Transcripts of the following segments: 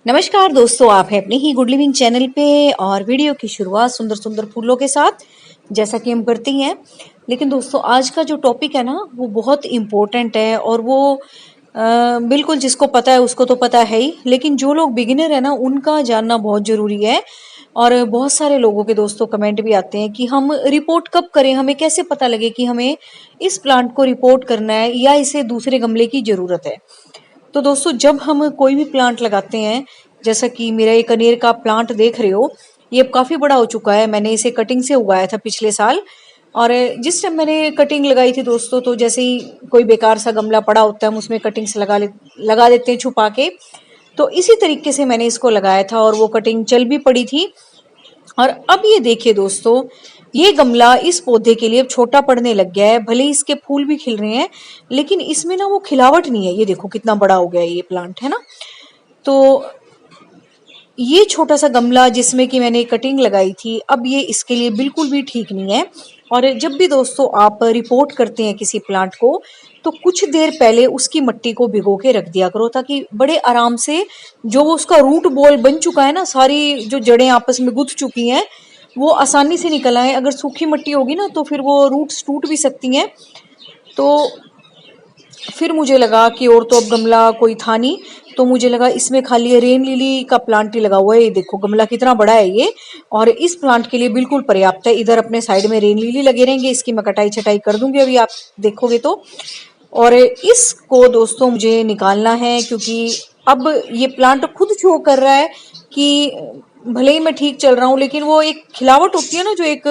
नमस्कार दोस्तों, आप हैं अपने ही गुड लिविंग चैनल पे और वीडियो की शुरुआत सुंदर सुंदर फूलों के साथ जैसा कि हम करते ही हैं। लेकिन दोस्तों आज का जो टॉपिक है ना वो बहुत इम्पोर्टेंट है और वो बिल्कुल जिसको पता है उसको तो पता है ही, लेकिन जो लोग बिगिनर है ना उनका जानना बहुत जरूरी है। और बहुत सारे लोगों के दोस्तों कमेंट भी आते हैं कि हम रिपोर्ट कब करें, हमें कैसे पता लगे कि हमें इस प्लांट को रिपोर्ट करना है या इसे दूसरे गमले की जरूरत है। तो दोस्तों जब हम कोई भी प्लांट लगाते हैं, जैसा कि मेरा ये कनेर का प्लांट देख रहे हो, ये अब काफी बड़ा हो चुका है। मैंने इसे कटिंग से उगाया था पिछले साल। और जिस टाइम मैंने कटिंग लगाई थी दोस्तों, तो जैसे ही कोई बेकार सा गमला पड़ा होता है हम उसमें कटिंग से लगा देते हैं छुपा के। तो इसी तरीके से मैंने इसको लगाया था और वो कटिंग चल भी पड़ी थी। और अब ये देखिए दोस्तों, ये गमला इस पौधे के लिए अब छोटा पड़ने लग गया है। भले ही इसके फूल भी खिल रहे हैं, लेकिन इसमें ना वो खिलावट नहीं है। ये देखो कितना बड़ा हो गया है ये प्लांट, है ना। तो ये छोटा सा गमला जिसमें कि मैंने कटिंग लगाई थी, अब ये इसके लिए बिल्कुल भी ठीक नहीं है। और जब भी दोस्तों आप रिपोर्ट करते हैं किसी प्लांट को, तो कुछ देर पहले उसकी मिट्टी को भिगो के रख दिया करो, ताकि बड़े आराम से जो वो उसका रूट बॉल बन चुका है ना, सारी जो जड़ें आपस में गुथ चुकी हैं, वो आसानी से निकल आए। अगर सूखी मिट्टी होगी ना तो फिर वो रूट्स टूट भी सकती हैं। तो फिर मुझे लगा कि और तो अब गमला कोई था नहीं, तो मुझे लगा इसमें खाली ये रेन लिली का प्लांट ही लगा हुआ है। ये देखो गमला कितना बड़ा है ये, और इस प्लांट के लिए बिल्कुल पर्याप्त है। इधर अपने साइड में रेन लिली लगे रहेंगे, इसकी मैं कटाई छटाई कर दूंगी अभी आप देखोगे तो। और इसको दोस्तों मुझे निकालना है, क्योंकि अब ये प्लांट खुद शो कर रहा है कि भले ही मैं ठीक चल रहा हूँ, लेकिन वो एक खिलावट होती है ना जो एक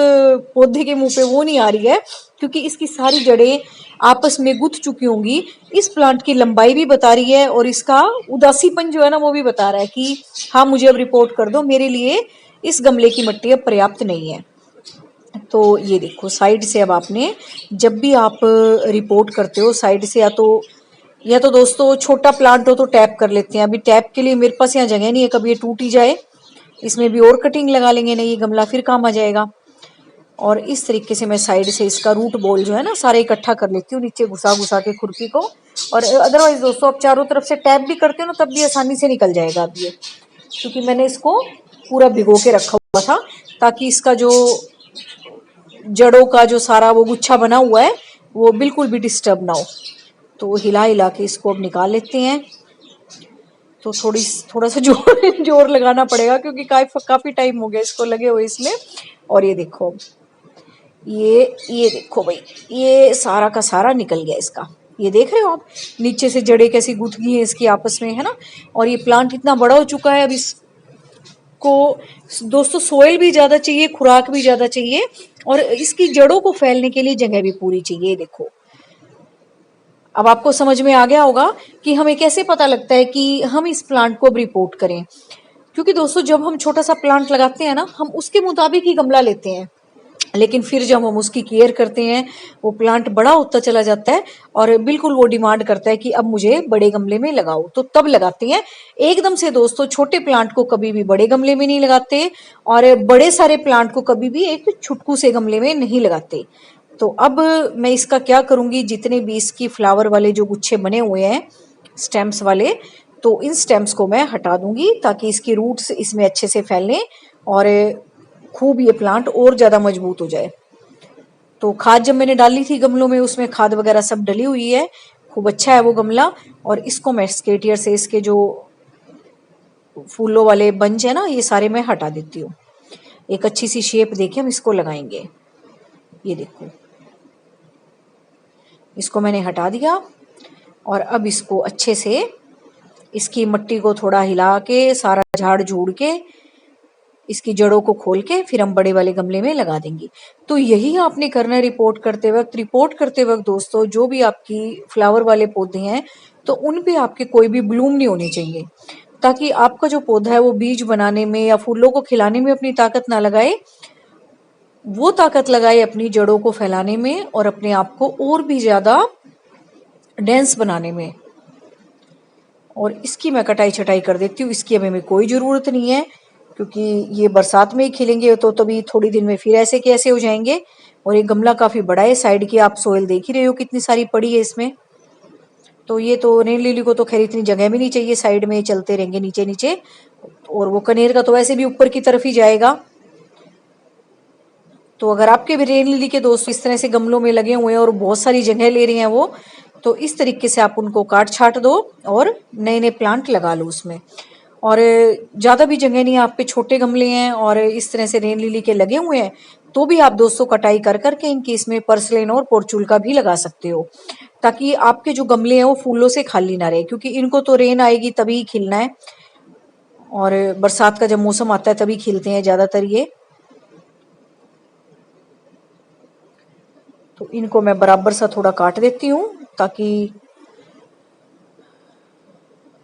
पौधे के मुंह पे, वो नहीं आ रही है, क्योंकि इसकी सारी जड़ें आपस में गुथ चुकी होंगी। इस प्लांट की लंबाई भी बता रही है और इसका उदासीपन जो है ना वो भी बता रहा है कि हाँ मुझे अब रिपोर्ट कर दो, मेरे लिए इस गमले की मिट्टी अब पर्याप्त नहीं है। तो ये देखो साइड से, अब आपने जब भी आप रिपोर्ट करते हो साइड से, या तो दोस्तों छोटा प्लांट हो तो टैप कर लेते हैं। अभी टैप के लिए मेरे पास यहाँ जगह नहीं है, कभी ये टूट ही जाए। इसमें भी और कटिंग लगा लेंगे, नहीं ये गमला फिर काम आ जाएगा। और इस तरीके से मैं साइड से इसका रूट बॉल जो है ना सारे इकट्ठा कर लेती हूँ नीचे घुसा घुसा के खुरपी को। और अदरवाइज दोस्तों आप चारों तरफ से टैप भी करते हो ना तब भी आसानी से निकल जाएगा अब ये, क्योंकि मैंने इसको पूरा भिगो के रखा हुआ था, ताकि इसका जो जड़ों का जो सारा वो गुच्छा बना हुआ है वो बिल्कुल भी डिस्टर्ब ना हो। तो हिला हिला के इसको अब निकाल लेते हैं। तो थोड़ा सा जोर जोर लगाना पड़ेगा, क्योंकि काफी टाइम हो गया इसको लगे हुए इसमें। और ये देखो, ये देखो भाई, ये सारा का सारा निकल गया इसका। ये देख रहे हो आप नीचे से जड़ें कैसी गुथ गई हैं इसकी आपस में, है ना। और ये प्लांट इतना बड़ा हो चुका है, अब इसको दोस्तों सोइल भी ज्यादा चाहिए, खुराक भी ज्यादा चाहिए, और इसकी जड़ों को फैलने के लिए जगह भी पूरी चाहिए। ये देखो अब आपको समझ में आ गया होगा कि हमें कैसे पता लगता है कि हम इस प्लांट को अब रिपोर्ट करें। क्योंकि दोस्तों जब हम छोटा सा प्लांट लगाते हैं ना, हम उसके मुताबिक ही गमला लेते हैं, लेकिन फिर जब हम उसकी केयर करते हैं वो प्लांट बड़ा होता चला जाता है और बिल्कुल वो डिमांड करता है कि अब मुझे बड़े गमले में लगाओ, तो तब लगाते हैं। एकदम से दोस्तों छोटे प्लांट को कभी भी बड़े गमले में नहीं लगाते, और बड़े सारे प्लांट को कभी भी एक छुटकू से गमले में नहीं लगाते। तो अब मैं इसका क्या करूंगी, जितने भी इसकी फ्लावर वाले जो गुच्छे बने हुए हैं स्टेम्स वाले, तो इन स्टेम्स को मैं हटा दूंगी, ताकि इसकी रूट्स इसमें अच्छे से फैलने और खूब ये प्लांट और ज्यादा मजबूत हो जाए। तो खाद जब मैंने डाली थी गमलों में, उसमें खाद वगैरह सब डली हुई है, खूब अच्छा है वो गमला। और इसको मैं स्केटियर से इसके जो फूलों वाले बंच है ना, ये सारे मैं हटा देती हूँ। एक अच्छी सी शेप देके हम इसको लगाएंगे। ये देखो इसको मैंने हटा दिया, और अब इसको अच्छे से इसकी मिट्टी को थोड़ा हिला के सारा झाड़ झूड़ के इसकी जड़ों को खोल के फिर हम बड़े वाले गमले में लगा देंगे। तो यही आपने करना है रिपोर्ट करते वक्त। रिपोर्ट करते वक्त दोस्तों जो भी आपकी फ्लावर वाले पौधे हैं, तो उन पे आपके कोई भी ब्लूम नहीं होने चाहिए, ताकि आपका जो पौधा है वो बीज बनाने में या फूलों को खिलाने में अपनी ताकत ना लगाए, वो ताकत लगाए अपनी जड़ों को फैलाने में और अपने आप को और भी ज्यादा डेंस बनाने में। और इसकी मैं कटाई छटाई कर देती हूँ, इसकी हमें कोई जरूरत नहीं है, क्योंकि ये बरसात में ही खिलेंगे, तो तभी थोड़ी दिन में फिर ऐसे के ऐसे हो जाएंगे। और ये गमला काफी बड़ा है, साइड की आप सोइल देख ही रहे हो कितनी सारी पड़ी है इसमें। तो ये तो रेन लिली को तो खैर इतनी जगह भी नहीं चाहिए, साइड में चलते रहेंगे नीचे नीचे, और वो कनेर का तो वैसे भी ऊपर की तरफ ही जाएगा। तो अगर आपके भी रेन लिली के दोस्त इस तरह से गमलों में लगे हुए हैं और बहुत सारी जगह ले रहे हैं वो, तो इस तरीके से आप उनको काट छाट दो और नए नए प्लांट लगा लो उसमें। और ज़्यादा भी जगह नहीं है, आप पे छोटे गमले हैं और इस तरह से रेन लिली के लगे हुए हैं, तो भी आप दोस्तों कटाई कर करके इनकी इसमें पर्सलेन और पोर्चुल का भी लगा सकते हो, ताकि आपके जो गमले हैं वो फूलों से खाली ना रहे, क्योंकि इनको तो रेन आएगी तभी खिलना है, और बरसात का जब मौसम आता है तभी खिलते हैं ज़्यादातर ये। तो इनको मैं बराबर सा थोड़ा काट देती हूँ ताकि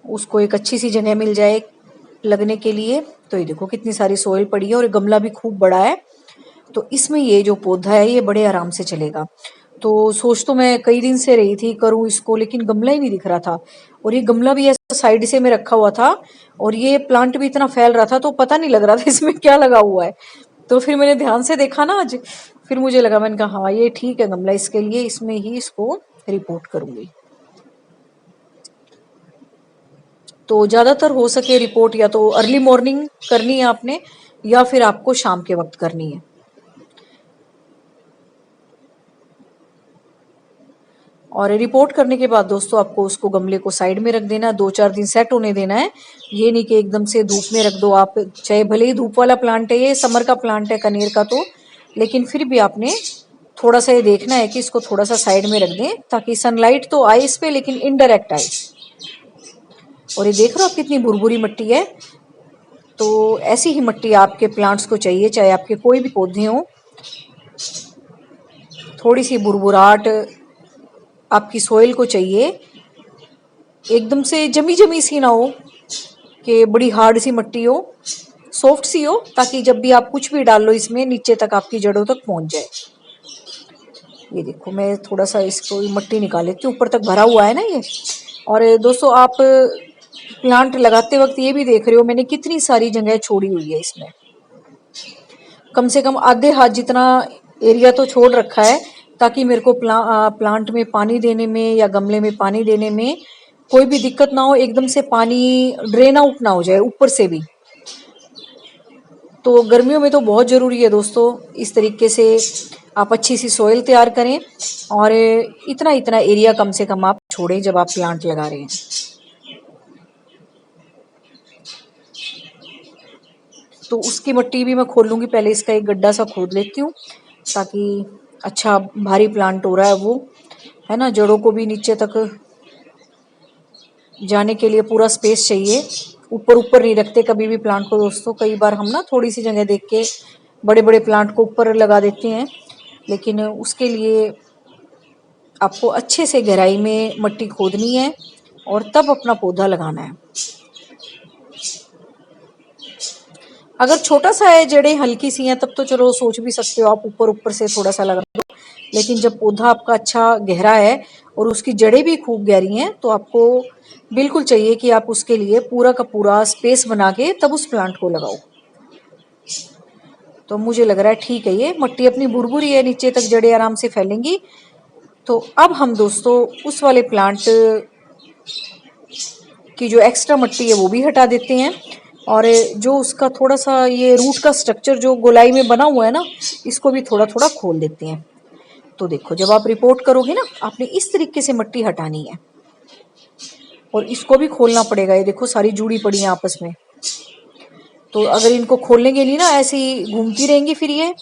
उसको एक अच्छी सी जगह मिल जाए लगने के लिए। तो ये देखो कितनी सारी सोइल पड़ी है और गमला भी खूब बड़ा है, तो इसमें ये जो पौधा है ये बड़े आराम से चलेगा। तो सोच तो मैं कई दिन से रही थी करूं इसको, लेकिन गमला ही नहीं दिख रहा था, और ये गमला भी ऐसा साइड से में रखा हुआ था, और ये प्लांट भी इतना फैल रहा था तो पता नहीं लग रहा था इसमें क्या लगा हुआ है। तो फिर मैंने ध्यान से देखा ना आज, फिर मुझे लगा, मैंने कहा हाँ ये ठीक है गमला, इसके लिए इसमें ही इसको रिपोर्ट करूंगी। तो ज़्यादातर हो सके रिपोर्ट या तो अर्ली मॉर्निंग करनी है आपने, या फिर आपको शाम के वक्त करनी है। और रिपोर्ट करने के बाद दोस्तों आपको उसको गमले को साइड में रख देना, 2-4 दिन सेट होने देना है। ये नहीं कि एकदम से धूप में रख दो आप, चाहे भले ही धूप वाला प्लांट है, ये समर का प्लांट है कनेर का, तो लेकिन फिर भी आपने थोड़ा सा ये देखना है कि इसको थोड़ा सा साइड में रख दें ताकि सनलाइट तो आए इस पे लेकिन इनडायरेक्ट आए। और ये देख रहे हो आप कितनी भुरभुरी मिट्टी है, तो ऐसी ही मिट्टी आपके प्लांट्स को चाहिए, चाहे आपके कोई भी पौधे हों। थोड़ी सी भुरभुराहट आपकी सोइल को चाहिए, एकदम से जमी जमी सी ना हो कि बड़ी हार्ड सी मिट्टी हो, सॉफ्ट सी हो, ताकि जब भी आप कुछ भी डाल लो इसमें नीचे तक आपकी जड़ों तक पहुंच जाए। ये देखो मैं थोड़ा सा इसको मिट्टी निकाल लेती हूँ, ऊपर तक भरा हुआ है ना ये। और दोस्तों आप प्लांट लगाते वक्त ये भी देख रहे हो मैंने कितनी सारी जगह छोड़ी हुई है इसमें, कम से कम आधे हाथ जितना एरिया तो छोड़ रखा है, ताकि मेरे को प्लांट में पानी देने में या गमले में पानी देने में कोई भी दिक्कत ना हो, एकदम से पानी ड्रेन आउट ना हो जाए ऊपर से भी। तो गर्मियों में तो बहुत ज़रूरी है दोस्तों, इस तरीके से आप अच्छी सी सोइल तैयार करें, और इतना इतना एरिया कम से कम आप छोड़ें जब आप प्लांट लगा रहे हैं। तो उसकी मिट्टी भी मैं खोल लूँगी, पहले इसका एक गड्ढा सा खोद लेती हूँ, ताकि अच्छा भारी प्लांट हो रहा है वो, है ना, जड़ों को भी नीचे तक जाने के लिए पूरा स्पेस चाहिए। ऊपर ऊपर नहीं रखते कभी भी प्लांट को दोस्तों, कई बार हम ना थोड़ी सी जगह देख के बड़े बड़े प्लांट को ऊपर लगा देते हैं, लेकिन उसके लिए आपको अच्छे से गहराई में मिट्टी खोदनी है और तब अपना पौधा लगाना है। अगर छोटा सा है, जड़ें हल्की सी हैं, तब तो चलो सोच भी सकते हो आप ऊपर ऊपर से थोड़ा सा लगा दो, लेकिन जब पौधा आपका अच्छा गहरा है और उसकी जड़ें भी खूब गहरी हैं, तो आपको बिल्कुल चाहिए कि आप उसके लिए पूरा का पूरा स्पेस बना के तब उस प्लांट को लगाओ। तो मुझे लग रहा है ठीक है, ये मिट्टी अपनी भुरभुरी है, नीचे तक जड़ें आराम से फैलेंगी। तो अब हम दोस्तों उस वाले प्लांट की जो एक्स्ट्रा मिट्टी है वो भी हटा देते हैं, और जो उसका थोड़ा सा ये रूट का स्ट्रक्चर जो गोलाई में बना हुआ है ना, इसको भी थोड़ा थोड़ा खोल देते हैं। तो देखो जब आप रिपोर्ट करोगे ना, आपने इस तरीके से मिट्टी हटानी है, और इसको भी खोलना पड़ेगा। ये देखो सारी जुड़ी पड़ी है आपस में, तो अगर इनको खोलने के लिए ना ऐसे ही घूमती रहेंगी फिर ये,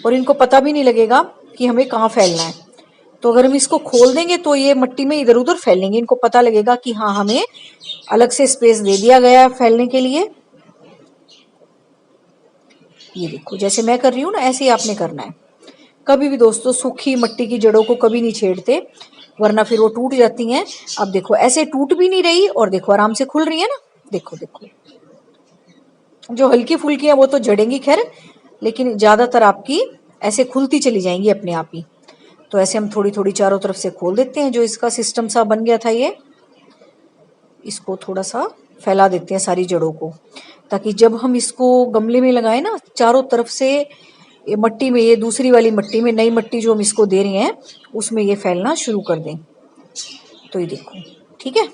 और इनको पता भी नहीं लगेगा कि हमें कहाँ फैलना है। तो अगर हम इसको खोल देंगे तो ये मिट्टी में इधर उधर फैलेंगे, इनको पता लगेगा कि हाँ हमें अलग से स्पेस दे दिया गया है फैलने के लिए। ये देखो जैसे मैं कर रही हूँ ना, ऐसे ही आपने करना है। कभी भी दोस्तों सूखी मिट्टी की जड़ों को कभी नहीं छेड़ते, वरना फिर वो टूट जाती हैं। अब देखो ऐसे टूट भी नहीं रही, और देखो आराम से खुल रही है ना, देखो देखो। जो हल्की फुल्की है वो तो जड़ेंगी खैर, लेकिन ज्यादातर आपकी ऐसे खुलती चली जाएंगी अपने आप ही। तो ऐसे हम थोड़ी थोड़ी चारों तरफ से खोल देते हैं, जो इसका सिस्टम सा बन गया था ये, इसको थोड़ा सा फैला देते हैं सारी जड़ों को, ताकि जब हम इसको गमले में लगाए ना, चारों तरफ से ये मिट्टी में, ये दूसरी वाली मिट्टी में, नई मिट्टी जो हम इसको दे रहे हैं उसमें ये फैलना शुरू कर दें। तो ये देखो, ठीक है।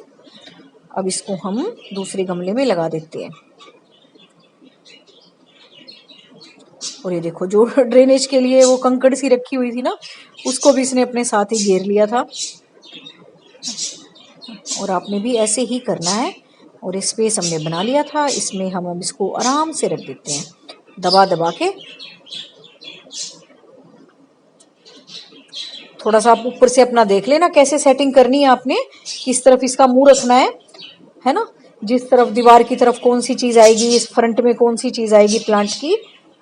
अब इसको हम दूसरे गमले में लगा देते हैं। और ये देखो, जो ड्रेनेज के लिए वो कंकड़ सी रखी हुई थी ना, उसको भी इसने अपने साथ ही घेर लिया था। और आपने भी ऐसे ही करना है। और ये स्पेस हमने बना लिया था, इसमें हम अब इसको आराम से रख देते हैं, दबा दबा के। थोड़ा सा आप ऊपर से अपना देख लेना कैसे सेटिंग करनी है आपने, किस तरफ इसका मुंह रखना है ना। जिस तरफ दीवार की तरफ कौन सी चीज आएगी, इस फ्रंट में कौन सी चीज आएगी प्लांट की,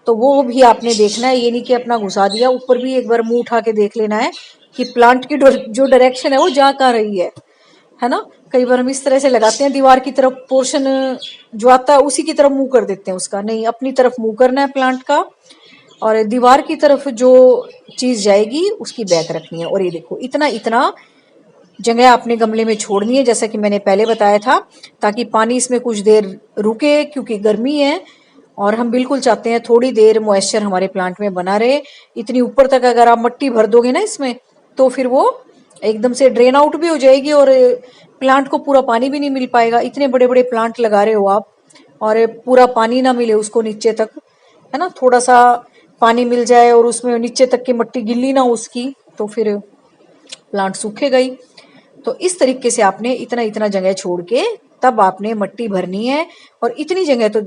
तो वो भी आपने देखना है। ये नहीं कि अपना घुसा दिया, ऊपर भी एक बार मुंह उठा के देख लेना है कि प्लांट की जो डायरेक्शन है वो जा कहाँ रही है ना। कई बार हम इस तरह से लगाते हैं, दीवार की तरफ पोर्शन जो आता है उसी की तरफ मुंह कर देते हैं उसका। नहीं, अपनी तरफ मुंह करना है प्लांट का, और दीवार की तरफ जो चीज जाएगी उसकी बैक रखनी है। और ये देखो, इतना इतना जगह आपने गमले में छोड़नी है, जैसा कि मैंने पहले बताया था, ताकि पानी इसमें कुछ देर रुके, क्योंकि गर्मी है और हम बिल्कुल चाहते हैं थोड़ी देर मॉइस्चर हमारे प्लांट में बना रहे। इतनी ऊपर तक अगर आप मिट्टी भर दोगे ना इसमें, तो फिर वो एकदम से ड्रेन आउट भी हो जाएगी और प्लांट को पूरा पानी भी नहीं मिल पाएगा। इतने बड़े बड़े प्लांट लगा रहे हो आप और पूरा पानी ना मिले उसको नीचे तक, है ना। थोड़ा सा पानी मिल जाए और उसमें नीचे तक की मिट्टी गिल्ली ना उसकी, तो फिर प्लांट सूखेगा ही। तो इस तरीके से आपने इतना इतना जगह छोड़ के तब आपने मिट्टी भरनी है, और इतनी जगह तो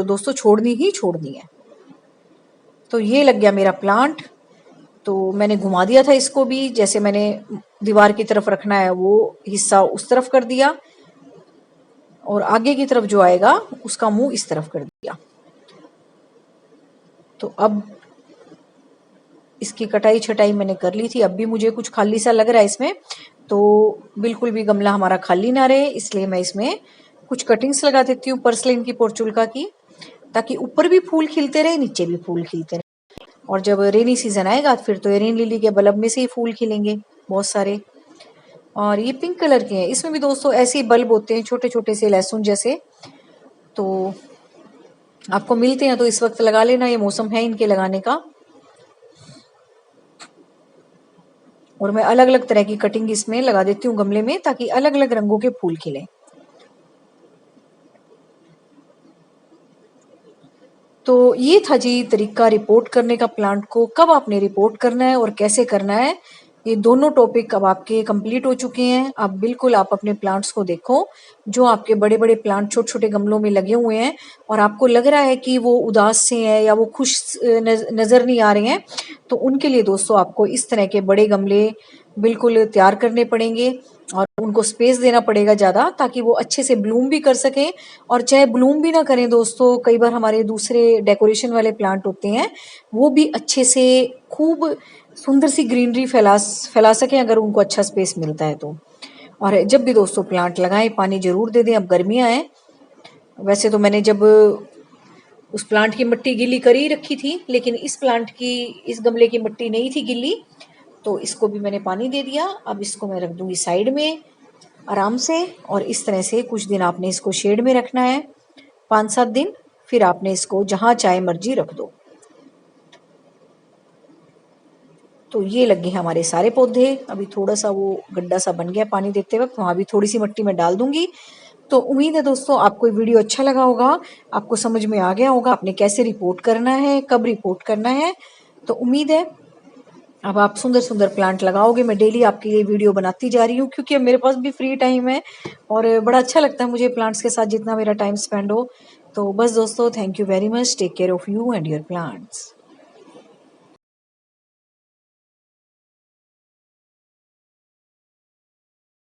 दोस्तों छोड़नी ही छोड़नी है। तो ये लग गया मेरा प्लांट। तो मैंने घुमा दिया था इसको भी, जैसे मैंने दीवार की तरफ रखना है वो हिस्सा उस तरफ कर दिया, और आगे की तरफ जो आएगा उसका मुंह इस तरफ कर दिया। तो अब इसकी कटाई छटाई मैंने कर ली थी। अब भी मुझे कुछ खाली सा लग रहा है इसमें, तो बिल्कुल भी गमला हमारा खाली ना रहे, इसलिए मैं इसमें कुछ कटिंग्स लगा देती हूँ पर्सलिन की, पोर्चुल्का की, ताकि ऊपर भी फूल खिलते रहे, नीचे भी फूल खिलते रहे। और जब रेनी सीजन आएगा फिर तो रेन लिली के बल्ब में से ही फूल खिलेंगे बहुत सारे। और ये पिंक कलर के हैं, इसमें भी दोस्तों ऐसे ही बल्ब होते हैं छोटे छोटे से लहसुन जैसे, तो आपको मिलते हैं तो इस वक्त लगा लेना, ये मौसम है इनके लगाने का। और मैं अलग अलग तरह की कटिंग इसमें लगा देती हूँ गमले में, ताकि अलग अलग रंगों के फूल खिले। तो ये था जी तरीका रिपोर्ट करने का प्लांट को, कब आपने रिपोर्ट करना है और कैसे करना है। ये दोनों टॉपिक अब आपके कंप्लीट हो चुके हैं। अब बिल्कुल आप अपने प्लांट्स को देखो, जो आपके बड़े बड़े प्लांट छोटे छोटे गमलों में लगे हुए हैं और आपको लग रहा है कि वो उदास से हैं या वो खुश नजर नहीं आ रहे हैं, तो उनके लिए दोस्तों आपको इस तरह के बड़े गमले बिल्कुल तैयार करने पड़ेंगे और उनको स्पेस देना पड़ेगा ज़्यादा, ताकि वो अच्छे से ब्लूम भी कर सकें। और चाहे ब्लूम भी ना करें दोस्तों, कई बार हमारे दूसरे डेकोरेशन वाले प्लांट होते हैं, वो भी अच्छे से खूब सुंदर सी ग्रीनरी फैला सकें, अगर उनको अच्छा स्पेस मिलता है तो। और जब भी दोस्तों प्लांट लगाएं, पानी जरूर दे दें। अब गर्मियाँ हैं, वैसे तो मैंने जब उस प्लांट की मिट्टी गीली कर ही रखी थी, लेकिन इस प्लांट की, इस गमले की मिट्टी नहीं थी गीली, तो इसको भी मैंने पानी दे दिया। अब इसको मैं रख दूंगी साइड में आराम से, और इस तरह से कुछ दिन आपने इसको शेड में रखना है, 5-7 दिन, फिर आपने इसको जहां चाहे मर्जी रख दो। तो ये लग गए हमारे सारे पौधे। अभी थोड़ा सा वो गड्ढा सा बन गया पानी देते वक्त, वहां भी थोड़ी सी मिट्टी में डाल दूंगी। तो उम्मीद है दोस्तों आपको ये वीडियो अच्छा लगा होगा, आपको समझ में आ गया होगा आपने कैसे रिपोर्ट करना है, कब रिपोर्ट करना है। तो उम्मीद है अब आप सुंदर सुंदर प्लांट लगाओगे। मैं डेली आपके लिए वीडियो बनाती जा रही हूँ, क्योंकि अब मेरे पास भी फ्री टाइम है और बड़ा अच्छा लगता है मुझे प्लांट्स के साथ जितना मेरा टाइम स्पेंड हो। तो बस दोस्तों, thank you very much, take care of you and your plants.